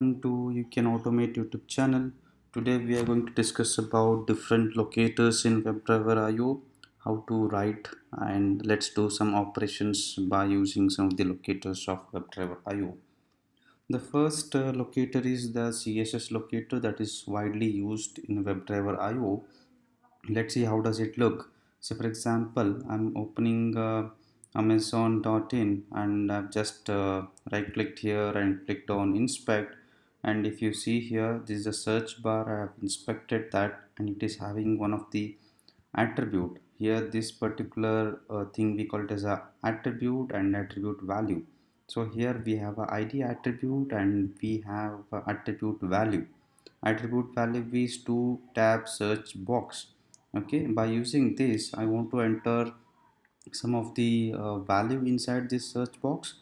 Welcome to You Can Automate YouTube channel. Today we are going to discuss about different locators in WebdriverIO, how to write, and let's do some operations by using some of the locators of WebdriverIO. The first locator is the CSS locator that is widely used in WebdriverIO. Let's see how does it look. So for example, I'm opening amazon.in and I've just right clicked here and clicked on inspect, and if you see here, this is a search bar. I have inspected that and it is having one of the attribute here. This particular thing we call it as a attribute and attribute value. So here we have a id attribute and we have a attribute value. Attribute value is to tab search box. Okay, by using this I want to enter some of the value inside this search box,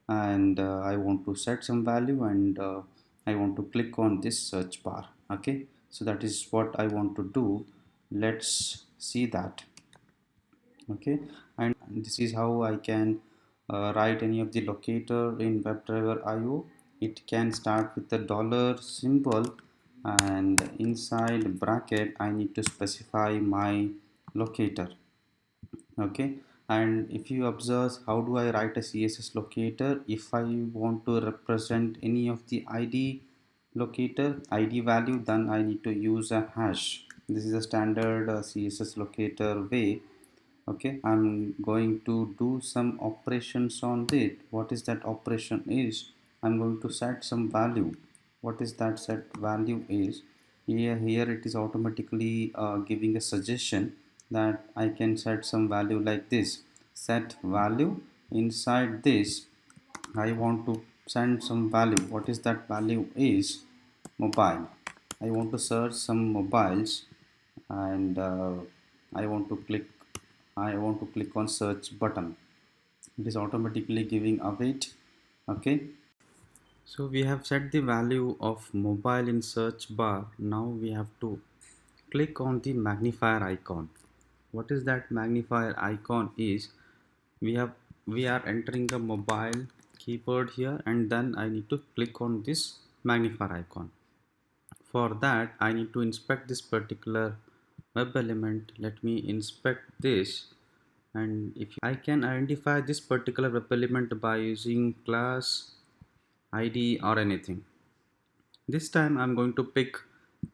and I want to set some value, and I want to click on this search bar. Okay, so that is what I want to do. Let's see that. Okay, and this is how I can write any of the locator in WebdriverIO. It can start with the dollar symbol, and inside bracket I need to specify my locator. Okay, and if you observe, how do I write a css locator? If I want to represent any of the id locator id value, then I need to use a hash. This is a standard css locator way. Okay, I'm going to do some operations on it. What is that operation is, I'm going to set some value. What is that set value is, here it is automatically giving a suggestion that I can set some value like this. Set value. Inside this I want to send some value. What is that value is mobile. I want to search some mobiles, and I want to click on search button. It is automatically giving await. Okay, so we have set the value of mobile in search bar. Now we have to click on the magnifier icon. What is that magnifier icon is, we are entering the mobile keyword here, and then I need to click on this magnifier icon. For that I need to inspect this particular web element. Let me inspect this, and if I can identify this particular web element by using class id or anything. This time I'm going to pick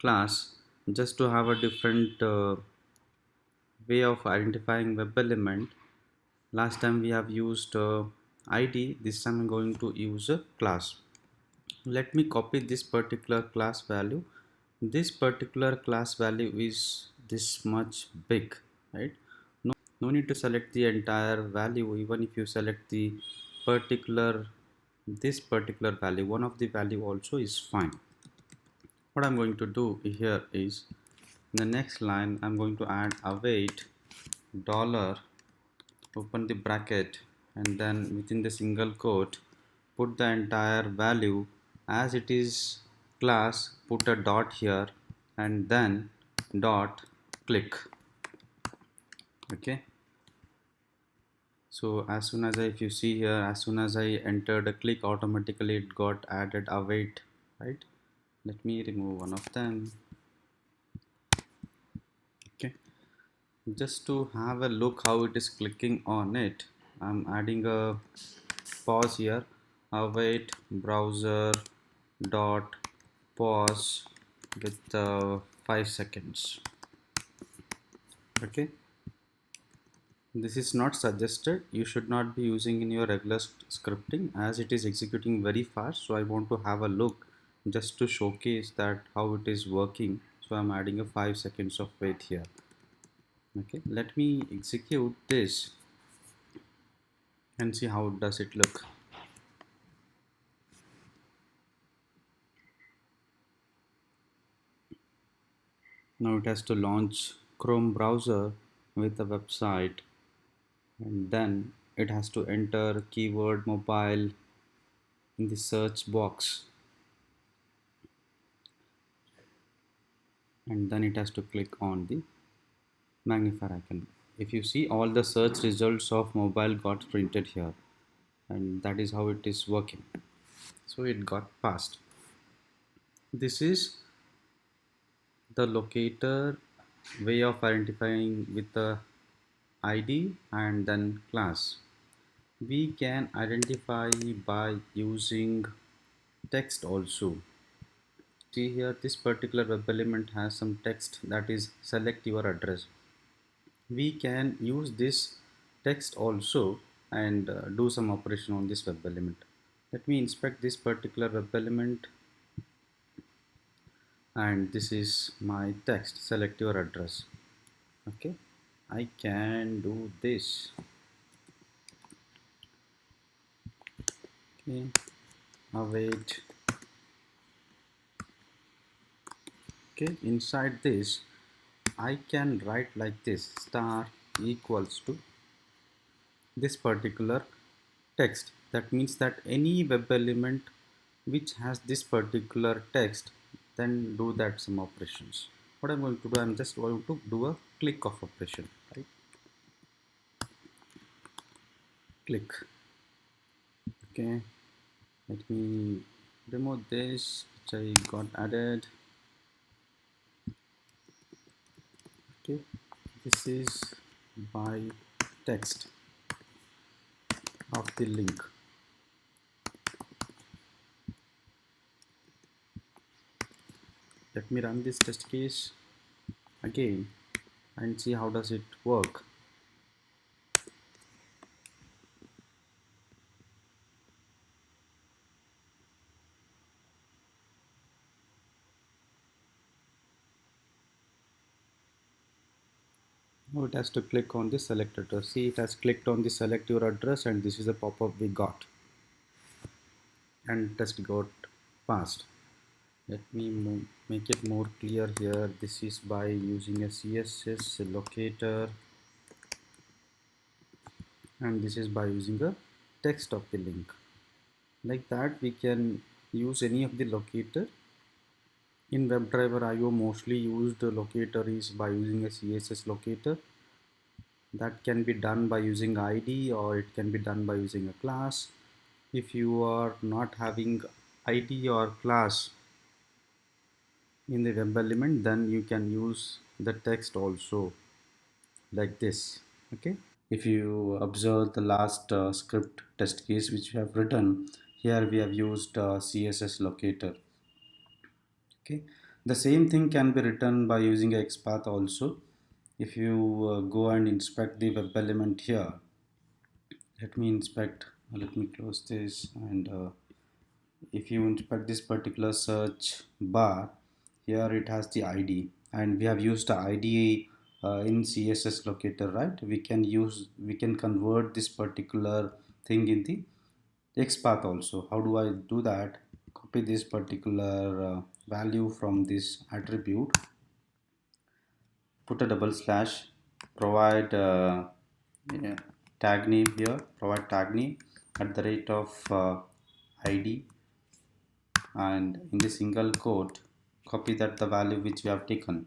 class just to have a different way of identifying web element. Last time we have used id, this time I'm going to use a class. Let me copy this particular class value. This particular class value is this much big, right? No need to select the entire value. Even if you select the particular this particular value, one of the value also is fine. What I'm going to do here is, in the next line I'm going to add await dollar, open the bracket, and then within the single quote put the entire value. As it is class, put a dot here, and then dot click. Okay, so as soon as if you see here, as soon as I entered a click, automatically it got added await, right? Let me remove one of them. Okay, just to have a look how it is clicking on it, I'm adding a pause here. Await browser dot pause with 5 seconds. Okay, this is not suggested. You should not be using in your regular scripting, as it is executing very fast. So I want to have a look just to showcase that how it is working. So I'm adding a 5 seconds of wait here. Okay, let me execute this and see how does it look. Now it has to launch Chrome browser with the website, and then it has to enter keyword mobile in the search box, and then it has to click on the magnifier icon. If you see, all the search results of mobile got printed here, and that is how it is working. So it got passed. This is the locator way of identifying with the ID and then class. We can identify by using text also. See here, this particular web element has some text, that is select your address. We can use this text also and do some operation on this web element. Let me inspect this particular web element, and this is my text, select your address. Okay, I can do this. Okay, await. Okay, inside this I can write like this, star equals to this particular text. That means that any web element which has this particular text, then do that some operations. What I'm going to do, I'm just going to do a click of operation, right? Click. Okay, let me remove this which I got added. Okay, this is by text of the link. Let me run this test case again and see how does it work. Now it has to click on the select address. See, it has clicked on the select your address, and this is a pop-up we got, and test got passed. Let me make it more clear here. This is by using a CSS locator, and this is by using a text of the link. Like that, we can use any of the locator. In WebdriverIO, mostly used locator is by using a CSS locator. That can be done by using ID, or it can be done by using a class. If you are not having ID or class in the web element, then you can use the text also, like this. Okay, if you observe the last script test case which we have written, here we have used CSS locator. Okay, the same thing can be written by using XPath also. If you go and inspect the web element here, let me inspect, let me close this, and if you inspect this particular search bar, here it has the ID, and we have used the ID in CSS locator, right? We can convert this particular thing in the XPath also. How do I do that? Copy this particular value from this attribute, put a double slash, provide yeah, tag name here, provide tag name at the rate of ID, and in the single quote copy that the value which we have taken.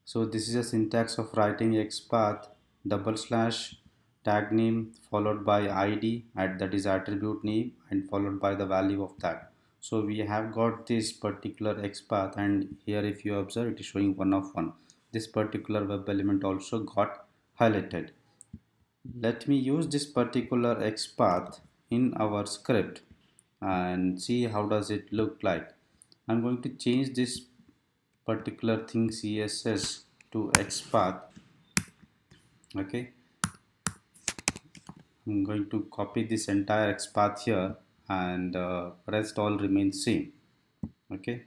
So this is a syntax of writing XPath double slash tag name followed by ID, at that is attribute name, and followed by the value of that. So we have got this particular XPath, and here if you observe, it is showing 1 of 1. This particular web element also got highlighted. Let me use this particular XPath in our script and see how does it look like. I'm going to change this particular thing CSS to XPath. Okay, I'm going to copy this entire XPath here, and rest all remains same. Okay,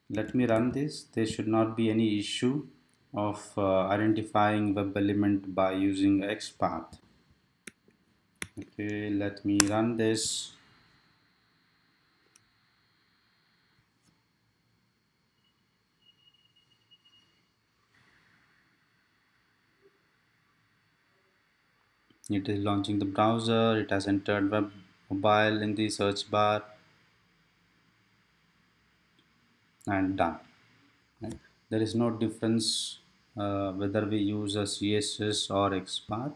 let me run this. There should not be any issue of identifying web element by using XPath. Okay, let me run this. It is launching the browser. It has entered web mobile in the search bar, and done. Right? There is no difference whether we use a CSS or XPath,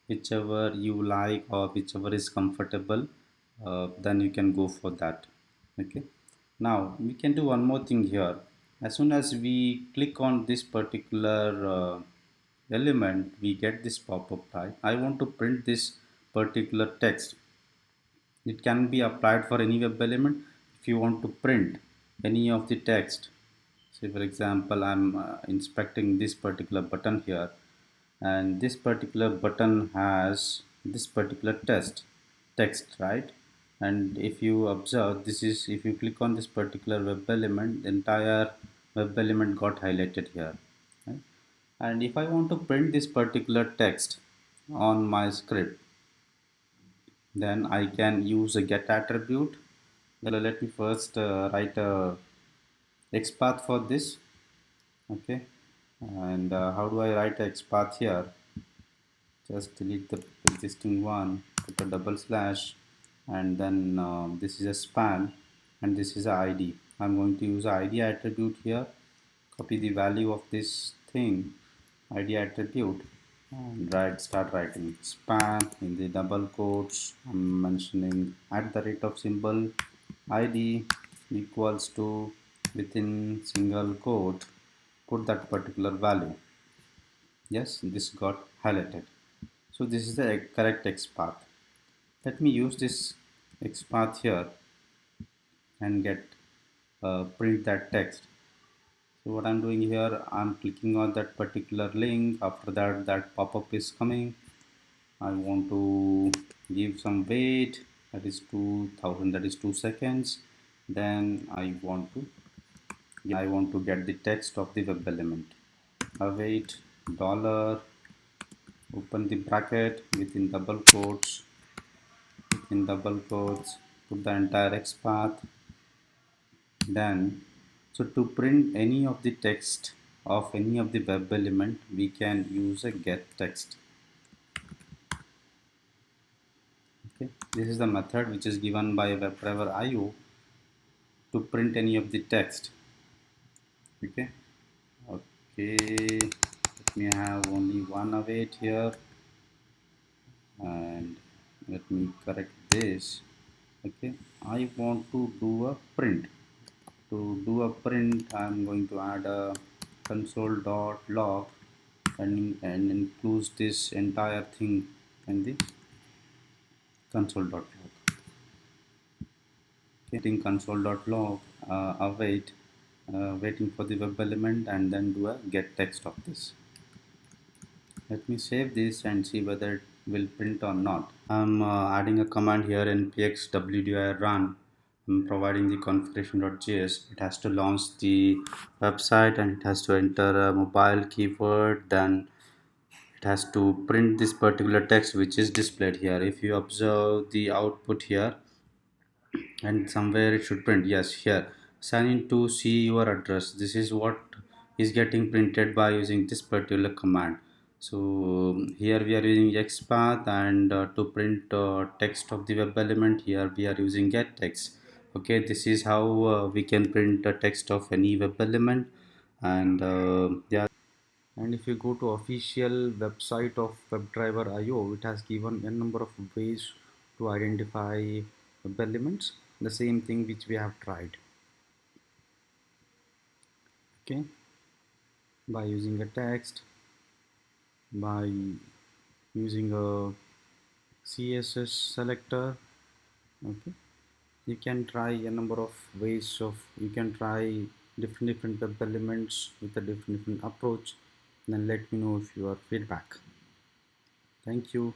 whichever you like or whichever is comfortable, then you can go for that. Okay, Now we can do one more thing here. As soon as we click on this particular element, we get this pop-up, right? I want to print this particular text. It can be applied for any web element. If you want to print any of the text, say for example, I'm inspecting this particular button here, and this particular button has this particular text, right? And if you observe, this is, if you click on this particular web element, the entire web element got highlighted here, right? And if I want to print this particular text on my script, then I can use a get attribute. Let me first write a XPath for this. Okay, and how do I write a XPath here? Just delete the existing one, put a double slash, and then this is a span, and this is a ID. I'm going to use a ID attribute here. Copy the value of this thing, ID attribute, and start writing span in the double quotes. I'm mentioning at the rate of symbol ID equals to, within single quote, put that particular value. Yes, this got highlighted. So this is the correct XPath. Let me use this XPath here and get print that text. So what I'm doing here, I'm clicking on that particular link. After that, that pop-up is coming. I want to give some wait, that is 2000, that is 2 seconds. Then I want to get the text of the web element. Await dollar, open the bracket, within double quotes, put the entire XPath. Then, so to print any of the text of any of the web element, we can use a GetText. Okay, this is the method which is given by WebdriverIO to print any of the text. Okay, okay. Let me have only one await here, and let me correct this. Okay, I want to do a print. To do a print, I'm going to add a console.log and includes this entire thing in the console.log. Getting console.log, await, waiting for the web element, and then do a get text of this. Let me save this and see whether it will print or not. I'm adding a command here in npx wdir run. I'm providing the configuration.js. It has to launch the website and it has to enter a mobile keyword. Then it has to print this particular text which is displayed here. If you observe the output here, and somewhere it should print, yes, here, sign in to see your address. This is what is getting printed by using this particular command. So here we are using xpath, and to print text of the web element, here we are using getText. Okay, this is how we can print the text of any web element. And yeah, and if you go to official website of WebdriverIO, it has given a number of ways to identify web elements, the same thing which we have tried. Okay, by using a text, by using a CSS selector. Okay, you can try a number of ways of, you can try different web elements with a different approach. Then let me know if your feedback. Thank you.